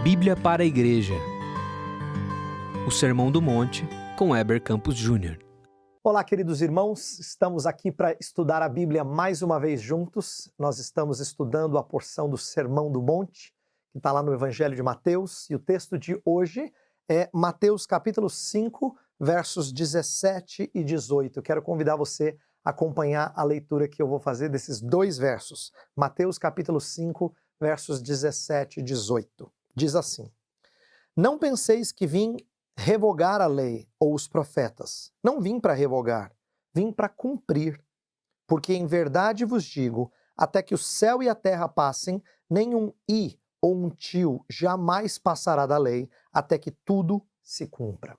Bíblia para a Igreja. O Sermão do Monte, com Heber Campos Júnior. Olá, queridos irmãos, estamos aqui para estudar a Bíblia mais uma vez juntos. Nós estamos estudando a porção do Sermão do Monte, que está lá no Evangelho de Mateus, e o texto de hoje é Mateus capítulo 5, versos 17 e 18. Quero convidar você a acompanhar a leitura que eu vou fazer desses dois versos. Mateus capítulo 5, versos 17 e 18. Diz assim: Não penseis que vim revogar a lei ou os profetas. Não vim para revogar, vim para cumprir. Porque em verdade vos digo, até que o céu e a terra passem, nenhum i ou um tio jamais passará da lei, até que tudo se cumpra.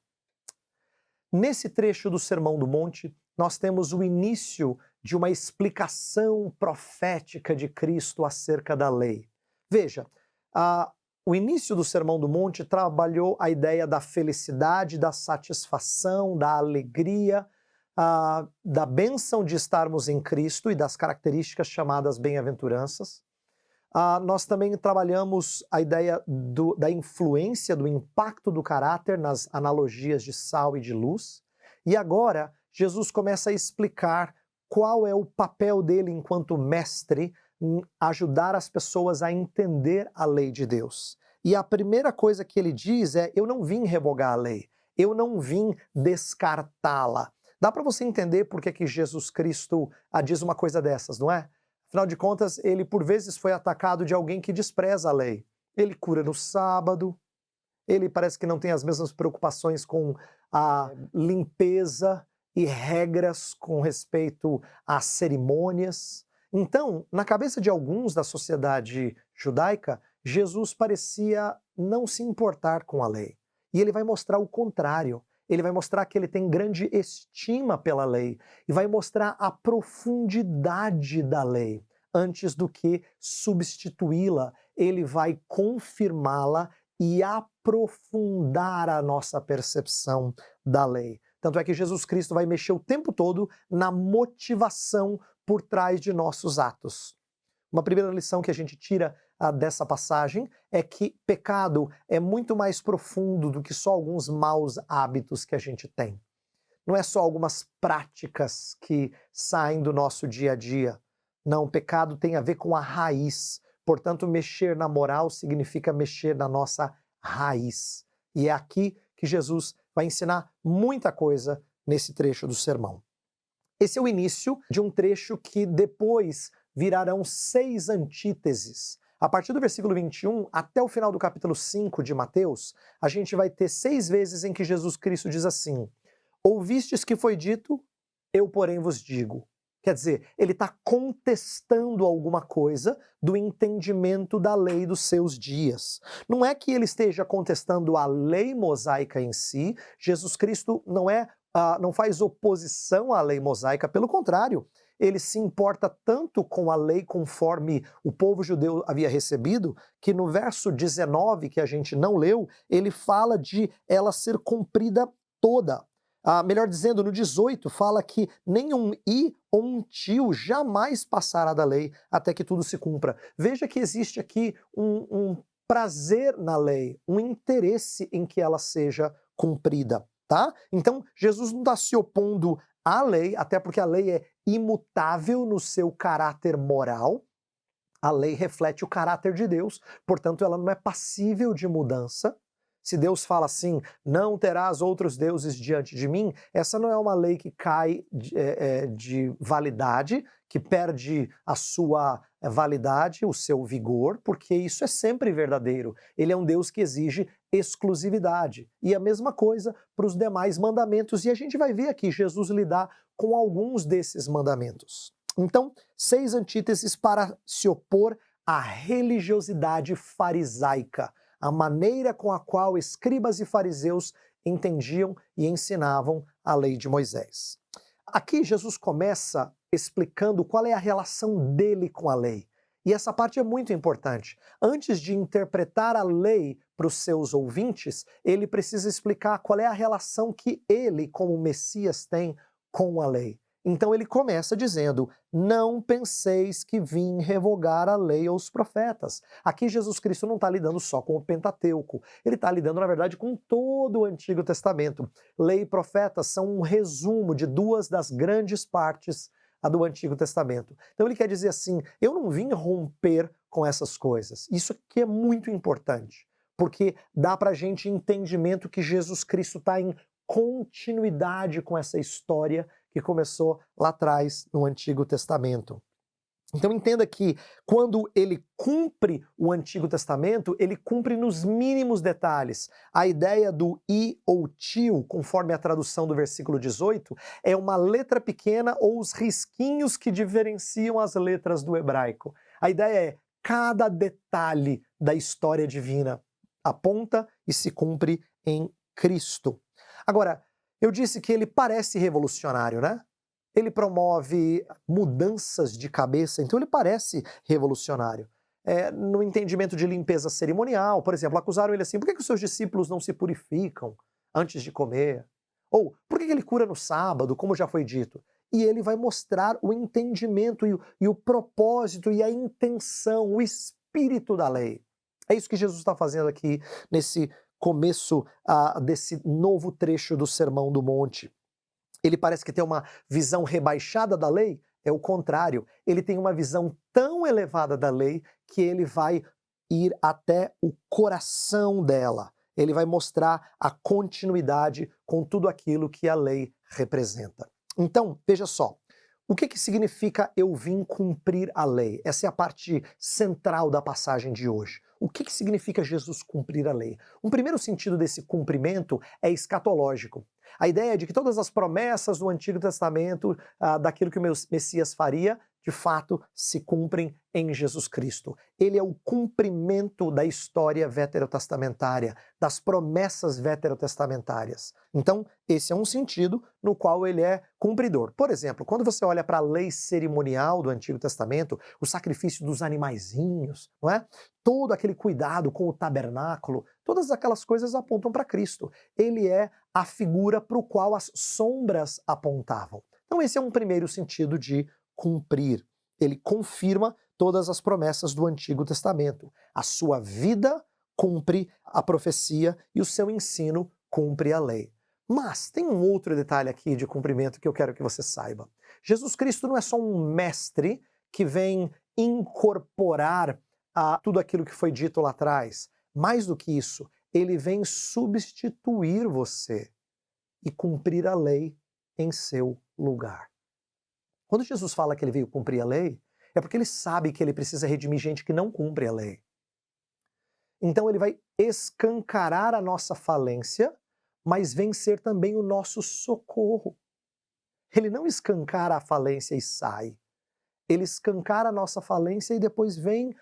Nesse trecho do Sermão do Monte, nós temos o início de uma explicação profética de Cristo acerca da lei. Veja, o início do Sermão do Monte trabalhou a ideia da felicidade, da satisfação, da alegria, da bênção de estarmos em Cristo e das características chamadas bem-aventuranças. Nós também trabalhamos a ideia da influência, do impacto do caráter nas analogias de sal e de luz. E agora, Jesus começa a explicar qual é o papel dele enquanto mestre em ajudar as pessoas a entender a lei de Deus. E a primeira coisa que ele diz é: eu não vim revogar a lei, eu não vim descartá-la. Dá para você entender por que Jesus Cristo diz uma coisa dessas, não é? Afinal de contas, ele por vezes foi atacado de alguém que despreza a lei. Ele cura no sábado, ele parece que não tem as mesmas preocupações com a limpeza e regras com respeito às cerimônias. Então, na cabeça de alguns da sociedade judaica, Jesus parecia não se importar com a lei. E ele vai mostrar o contrário. Ele vai mostrar que ele tem grande estima pela lei e vai mostrar a profundidade da lei. Antes do que substituí-la, ele vai confirmá-la e aprofundar a nossa percepção da lei. Tanto é que Jesus Cristo vai mexer o tempo todo na motivação por trás de nossos atos. Uma primeira lição que a gente tira dessa passagem é que pecado é muito mais profundo do que só alguns maus hábitos que a gente tem. Não é só algumas práticas que saem do nosso dia a dia. Não, pecado tem a ver com a raiz. Portanto, mexer na moral significa mexer na nossa raiz. E é aqui que Jesus vai ensinar muita coisa nesse trecho do sermão. Esse é o início de um trecho que depois virarão 6 antíteses. A partir do versículo 21 até o final do capítulo 5 de Mateus, a gente vai ter 6 vezes em que Jesus Cristo diz assim: ouvistes que foi dito, eu porém vos digo. Quer dizer, ele está contestando alguma coisa do entendimento da lei dos seus dias. Não é que ele esteja contestando a lei mosaica em si. Jesus Cristo não faz oposição à lei mosaica, pelo contrário, ele se importa tanto com a lei conforme o povo judeu havia recebido, que no verso 19, que a gente não leu, ele fala de ela ser cumprida toda. Melhor dizendo, no 18, fala que nenhum i ou um tio jamais passará da lei até que tudo se cumpra. Veja que existe aqui um prazer na lei, um interesse em que ela seja cumprida. Tá? Então, Jesus não está se opondo à lei, até porque a lei é imutável no seu caráter moral. A lei reflete o caráter de Deus, portanto, ela não é passível de mudança. Se Deus fala assim, não terás outros deuses diante de mim, essa não é uma lei que cai de validade, que perde a sua validade, o seu vigor, porque isso é sempre verdadeiro. Ele é um Deus que exige exclusividade. E a mesma coisa para os demais mandamentos. E a gente vai ver aqui Jesus lidar com alguns desses mandamentos. Então, 6 antíteses para se opor à religiosidade farisaica, a maneira com a qual escribas e fariseus entendiam e ensinavam a lei de Moisés. Aqui Jesus começa explicando qual é a relação dele com a lei. E essa parte é muito importante. Antes de interpretar a lei para os seus ouvintes, ele precisa explicar qual é a relação que ele, como Messias, tem com a lei. Então ele começa dizendo: não penseis que vim revogar a lei ou os profetas. Aqui Jesus Cristo não está lidando só com o Pentateuco, ele está lidando, na verdade, com todo o Antigo Testamento. Lei e profetas são um resumo de duas das grandes partes do Antigo Testamento. Então ele quer dizer assim: eu não vim romper com essas coisas. Isso aqui é muito importante, porque dá para a gente entendimento que Jesus Cristo está em continuidade com essa história que começou lá atrás no Antigo Testamento. Então entenda que quando ele cumpre o Antigo Testamento, ele cumpre nos mínimos detalhes. A ideia do i ou tio, conforme a tradução do versículo 18, é uma letra pequena ou os risquinhos que diferenciam as letras do hebraico. A ideia é cada detalhe da história divina aponta e se cumpre em Cristo. Agora, eu disse que ele parece revolucionário, né? Ele promove mudanças de cabeça, então ele parece revolucionário. No entendimento de limpeza cerimonial, por exemplo, acusaram ele assim: por que os seus discípulos não se purificam antes de comer? Ou por que ele cura no sábado, como já foi dito? E ele vai mostrar o entendimento e o propósito e a intenção, o espírito da lei. É isso que Jesus está fazendo aqui nesse começo desse novo trecho do Sermão do Monte. Ele parece que tem uma visão rebaixada da lei, é o contrário. Ele tem uma visão tão elevada da lei que ele vai ir até o coração dela. Ele vai mostrar a continuidade com tudo aquilo que a lei representa. Então, veja só, o que significa eu vim cumprir a lei? Essa é a parte central da passagem de hoje. O que significa Jesus cumprir a lei? Um primeiro sentido desse cumprimento é escatológico. A ideia de que todas as promessas do Antigo Testamento, daquilo que o Messias faria, de fato se cumprem em Jesus Cristo. Ele é o cumprimento da história veterotestamentária, das promessas veterotestamentárias. Então, esse é um sentido no qual ele é cumpridor. Por exemplo, quando você olha para a lei cerimonial do Antigo Testamento, o sacrifício dos animaizinhos, não é? Todo aquele cuidado com o tabernáculo, todas aquelas coisas apontam para Cristo. Ele é a figura para o qual as sombras apontavam. Então esse é um primeiro sentido de cumprir. Ele confirma todas as promessas do Antigo Testamento. A sua vida cumpre a profecia e o seu ensino cumpre a lei. Mas tem um outro detalhe aqui de cumprimento que eu quero que você saiba. Jesus Cristo não é só um mestre que vem incorporar tudo aquilo que foi dito lá atrás. Mais do que isso, ele vem substituir você e cumprir a lei em seu lugar. Quando Jesus fala que ele veio cumprir a lei, é porque ele sabe que ele precisa redimir gente que não cumpre a lei. Então ele vai escancarar a nossa falência, mas vem ser também o nosso socorro. Ele não escancara a falência e sai. Ele escancara a nossa falência e depois vem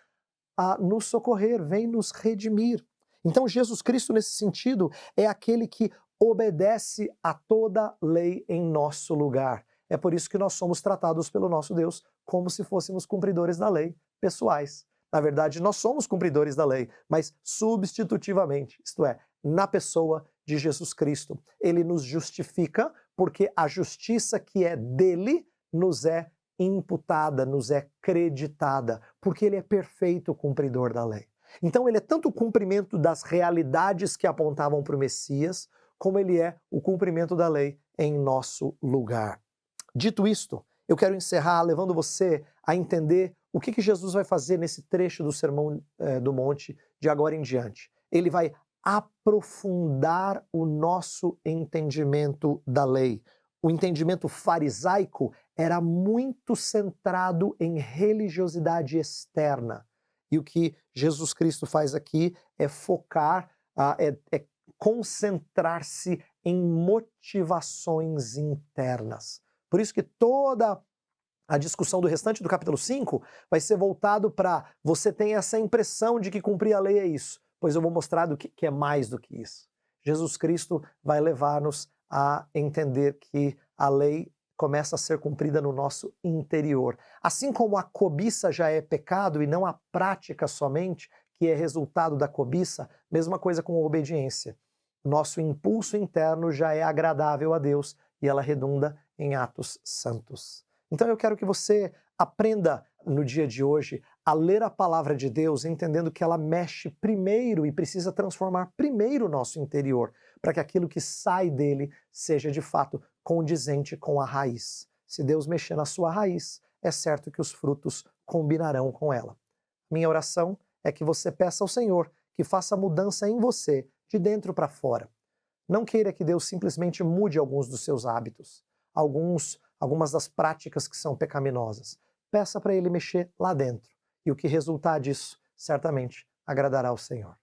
a nos socorrer, vem nos redimir. Então Jesus Cristo, nesse sentido, é aquele que obedece a toda lei em nosso lugar. É por isso que nós somos tratados pelo nosso Deus como se fôssemos cumpridores da lei pessoais. Na verdade, nós somos cumpridores da lei, mas substitutivamente, isto é, na pessoa de Jesus Cristo. Ele nos justifica porque a justiça que é dele nos é imputada, nos é creditada, porque ele é perfeito cumpridor da lei. Então ele é tanto o cumprimento das realidades que apontavam para o Messias, como ele é o cumprimento da lei em nosso lugar. Dito isto, eu quero encerrar levando você a entender o que Jesus vai fazer nesse trecho do Sermão do Monte de agora em diante. Ele vai aprofundar o nosso entendimento da lei. O entendimento farisaico era muito centrado em religiosidade externa. E o que Jesus Cristo faz aqui é focar, é concentrar-se em motivações internas. Por isso que toda a discussão do restante do capítulo 5 vai ser voltado para você tem essa impressão de que cumprir a lei é isso, pois eu vou mostrar que é mais do que isso. Jesus Cristo vai levar-nos a entender que a lei começa a ser cumprida no nosso interior. Assim como a cobiça já é pecado e não a prática somente, que é resultado da cobiça, mesma coisa com a obediência. Nosso impulso interno já é agradável a Deus e ela redunda em atos santos. Então eu quero que você aprenda no dia de hoje a ler a palavra de Deus, entendendo que ela mexe primeiro e precisa transformar primeiro o nosso interior, para que aquilo que sai dele seja de fato condizente com a raiz. Se Deus mexer na sua raiz, é certo que os frutos combinarão com ela. Minha oração é que você peça ao Senhor que faça mudança em você, de dentro para fora. Não queira que Deus simplesmente mude alguns dos seus hábitos, algumas das práticas que são pecaminosas. Peça para Ele mexer lá dentro. E o que resultar disso, certamente agradará ao Senhor.